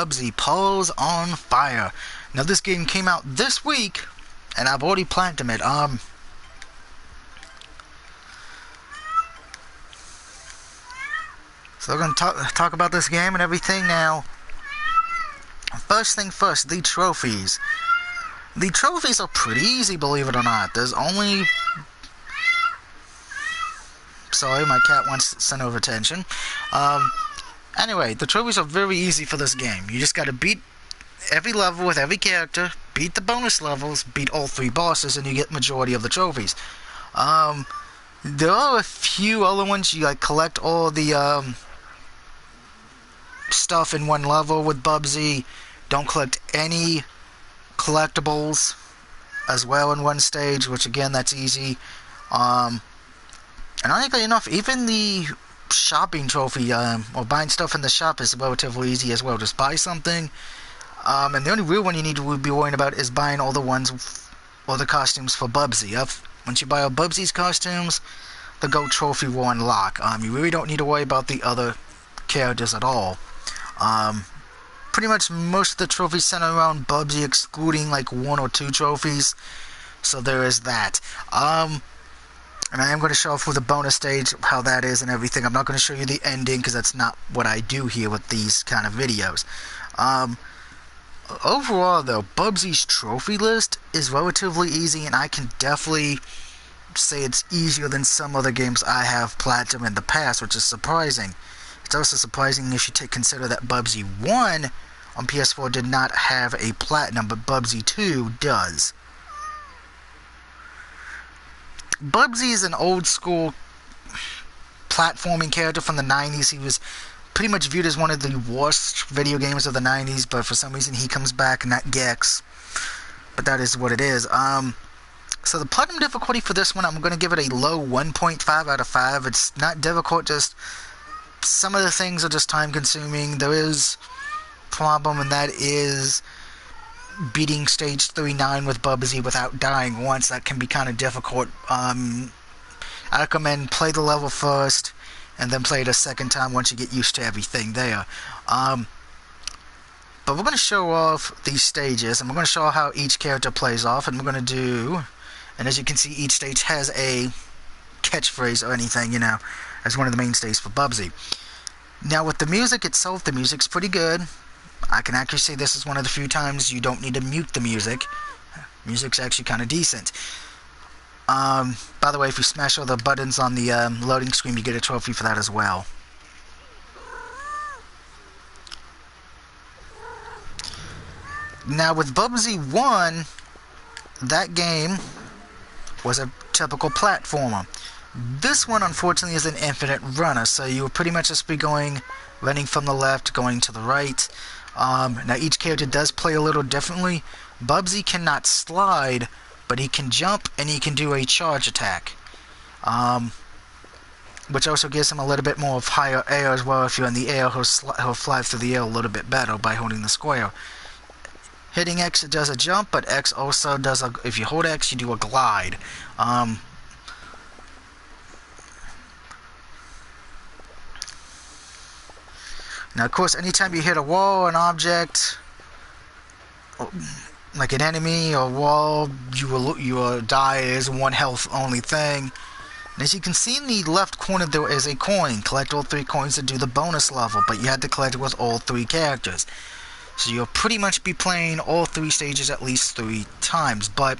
Bubsy, Paws on Fire. Now this game came out this week, and I've already platinum it. So we're going to talk about this game and everything now. First thing first, the trophies. The trophies are pretty easy, believe it or not. There's only... Sorry, my cat wants to send over attention. Anyway, the trophies are very easy for this game. You just gotta beat every level with every character, beat the bonus levels, beat all 3 bosses, and you get majority of the trophies. There are a few other ones. You like collect all the stuff in one level with Bubsy. Don't collect any collectibles as well in one stage, which again, that's easy. And ironically enough, even the shopping trophy, or buying stuff in the shop, is relatively easy as well. Just buy something, and the only real one you need to be worrying about is buying all the ones, all the costumes for Bubsy. Once you buy all Bubsy's costumes, the gold trophy will unlock. You really don't need to worry about the other characters at all. Pretty much most of the trophies center around Bubsy, excluding like 1 or 2 trophies. So there is that. And I am going to show off with a bonus stage how that is and everything. I'm not going to show you the ending because that's not what I do here with these kind of videos. Overall though, Bubsy's trophy list is relatively easy, and I can definitely say it's easier than some other games I have platinum in the past, which is surprising. It's also surprising if you consider that Bubsy 1 on PS4 did not have a platinum, but Bubsy 2 does. Bubsy is an old school platforming character from the 90s. He was pretty much viewed as one of the worst video games of the 90s, but for some reason he comes back, not Gex. But that is what it is. So the platinum difficulty for this one, I'm going to give it a low 1.5 out of 5. It's not difficult, just some of the things are just time consuming. There is a problem, and that is beating stage 3-9 with Bubsy without dying once. That can be kind of difficult. I recommend play the level first and then play it a second time once you get used to everything there. But we're going to show off these stages, and we're going to show how each character plays off, and we're going to do, and as you can see, each stage has a catchphrase or anything, you know, as one of the mainstays for Bubsy. Now with the music itself, the music's pretty good. I can actually say this is one of the few times you don't need to mute the music. Music's actually kind of decent. By the way, if you smash all the buttons on the loading screen, you get a trophy for that as well. Now with Bubsy 1, that game was a typical platformer. This one, unfortunately, is an infinite runner, so you will pretty much just be running from the left, going to the right. Now, each character does play a little differently. Bubsy cannot slide, but he can jump, and he can do a charge attack. Which also gives him a little bit more of higher air as well. If you're in the air, he'll fly through the air a little bit better by holding the square. Hitting X, it does a jump, but X also does a... If you hold X, you do a glide. Now, of course, anytime you hit a wall, an object, like an enemy or wall, you will die. It is a 1 health only thing. And as you can see in the left corner, there is a coin. Collect all 3 coins to do the bonus level, but you have to collect it with all 3 characters. So you'll pretty much be playing all 3 stages at least 3 times, but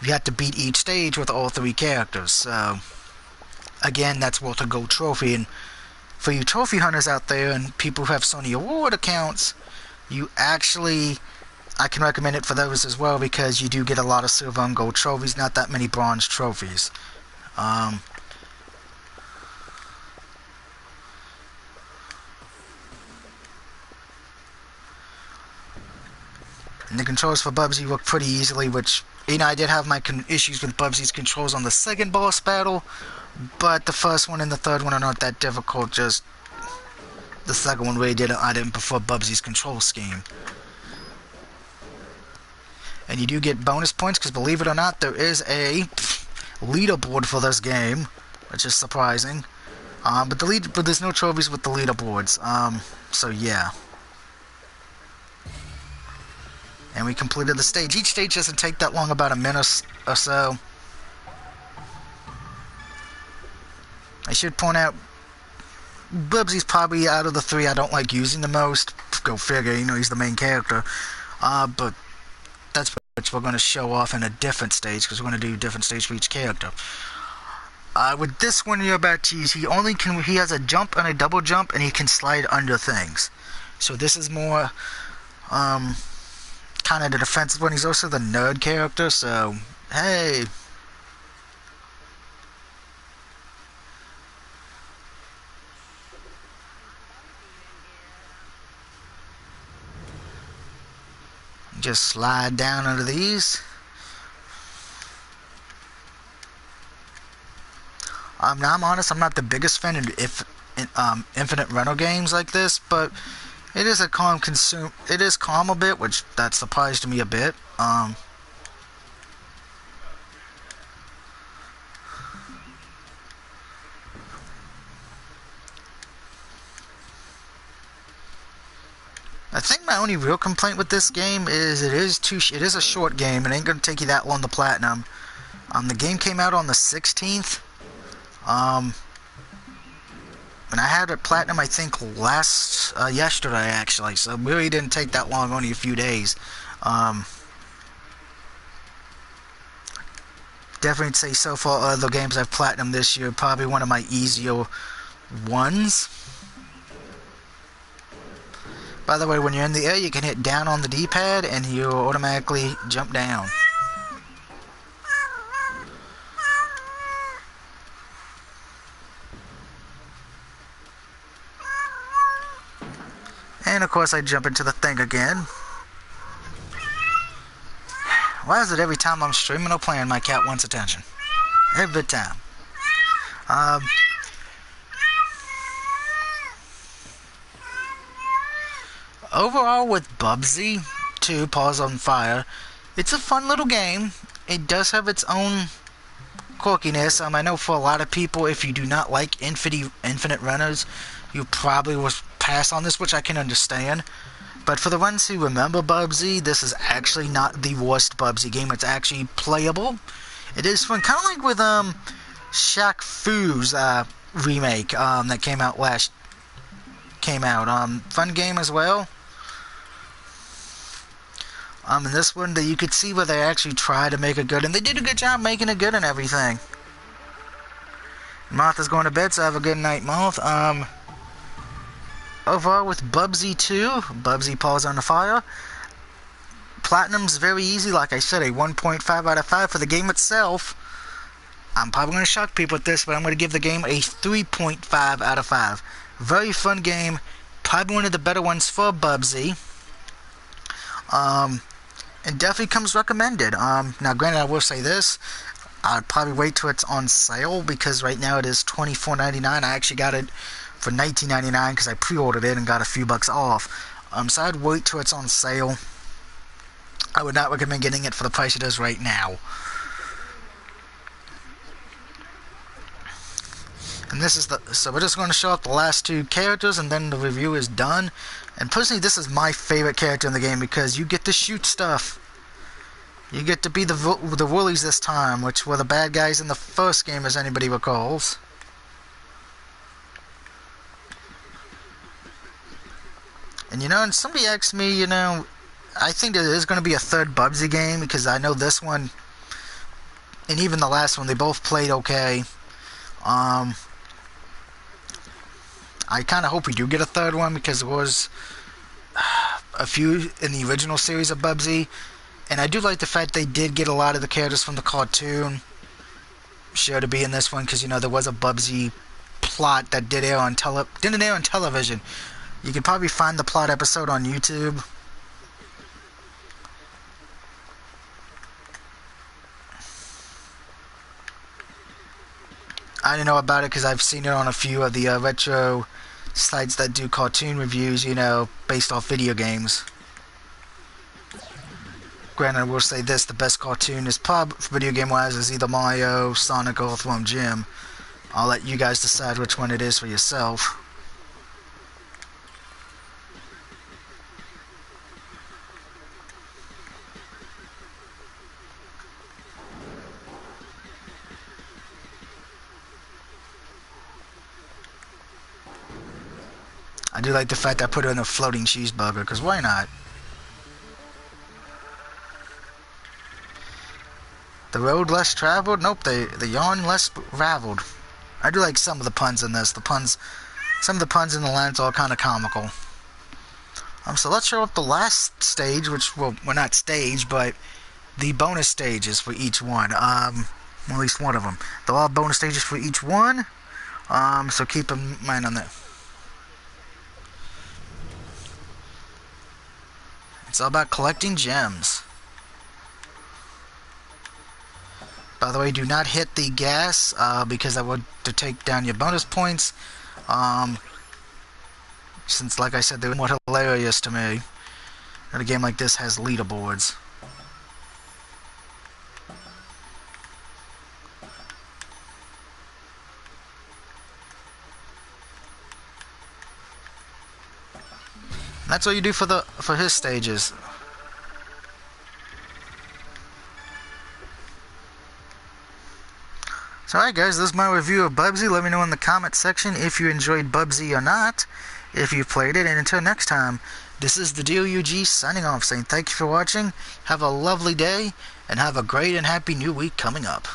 you have to beat each stage with all 3 characters. So, again, that's worth a gold trophy. And for you trophy hunters out there and people who have Sony Award accounts, you actually, I can recommend it for those as well, because you do get a lot of silver and gold trophies, not that many bronze trophies. And the controls for Bubsy work pretty easily, which, you know, I did have my issues with Bubsy's controls on the second boss battle, but the first one and the third one are not that difficult. Just the second one really I didn't prefer Bubsy's control scheme. And you do get bonus points, because believe it or not, there is a leaderboard for this game, which is surprising. But there's no trophies with the leaderboards. So yeah. and we completed the stage. Each stage doesn't take that long, about a minute or so. I should point out, Bubsy's probably out of the three I don't like using the most. Go figure, you know, he's the main character. But that's which we're going to show off in a different stage, because we're going to do a different stage for each character. With this one you're about to use, he has a jump and a double jump, and he can slide under things. So this is more kind of the defensive one. He's also the nerd character, so hey. Just slide down under these. Now I'm honest, I'm not the biggest fan of infinite rental games like this, but it is a calm It is calm a bit, which that surprised me a bit. I think my only real complaint with this game is it is a short game. It ain't gonna take you that long to platinum. The game came out on the 16th. And I had it platinum, I think, yesterday, actually, so it really didn't take that long, only a few days. Definitely say so far, the games I've platinum this year, probably one of my easier ones. By the way, when you're in the air, you can hit down on the D-pad, and you'll automatically jump down. And of course I jump into the thing again. Why is it every time I'm streaming or playing my cat wants attention? Every time. Overall with Bubsy 2, Paws on Fire, it's a fun little game. It does have its own quirkiness. I know for a lot of people, if you do not like infinite runners, you probably will pass on this, which I can understand. But for the ones who remember Bubsy, this is actually not the worst Bubsy game. It's actually playable. It is fun, kind of like with Shaq Fu's remake that came out fun game as well. In this one, you could see where they actually tried to make it good, and they did a good job making it good and everything. Martha's going to bed, so have a good night, Moth. Overall with Bubsy 2, Bubsy Paws on the Fire, Platinum's very easy, like I said, a 1.5 out of 5 for the game itself. I'm probably going to shock people with this, but I'm going to give the game a 3.5 out of 5. Very fun game, probably one of the better ones for Bubsy. And definitely comes recommended. Now granted, I will say this, I'd probably wait till it's on sale, because right now it is $24.99. I actually got it for $19.99 because I pre-ordered it and got a few bucks off. So I'd wait till it's on sale. I would not recommend getting it for the price it is right now. And this is so we're just going to show off the last two characters, and then the review is done. And personally, this is my favorite character in the game, because you get to shoot stuff. You get to be the Woolies this time, which were the bad guys in the first game, as anybody recalls. And and somebody asked me, I think there is going to be a third Bubsy game, because I know this one, and even the last one, they both played okay. I kind of hope we do get a third one, because there was a few in the original series of Bubsy, and I do like the fact they did get a lot of the characters from the cartoon show to be in this one, because there was a Bubsy plot that didn't air on television. You can probably find the plot episode on YouTube. I didn't know about it because I've seen it on a few of the retro sites that do cartoon reviews, based off video games. Granted, I will say this, the best cartoon is video game-wise is either Mario, Sonic, or Earthworm Jim. I'll let you guys decide which one it is for yourself. I do like the fact I put in a floating cheeseburger, because why not? The road less traveled? Nope, the yarn less raveled. I do like some of the puns in this. Some of the puns in the lines are kind of comical. So let's show up the last stage, which, well, not stage, but the bonus stages for each one. At least one of them. There are bonus stages for each one. So keep in mind on that. It's all about collecting gems. By the way, do not hit the gas, because that would to take down your bonus points. Since, like I said, they're more hilarious to me. And a game like this has leaderboards. And that's what you do for his stages. So alright guys, this is my review of Bubsy. Let me know in the comment section if you enjoyed Bubsy or not, if you played it, and until next time, this is the DOUG signing off, saying thank you for watching, have a lovely day, and have a great and happy new week coming up.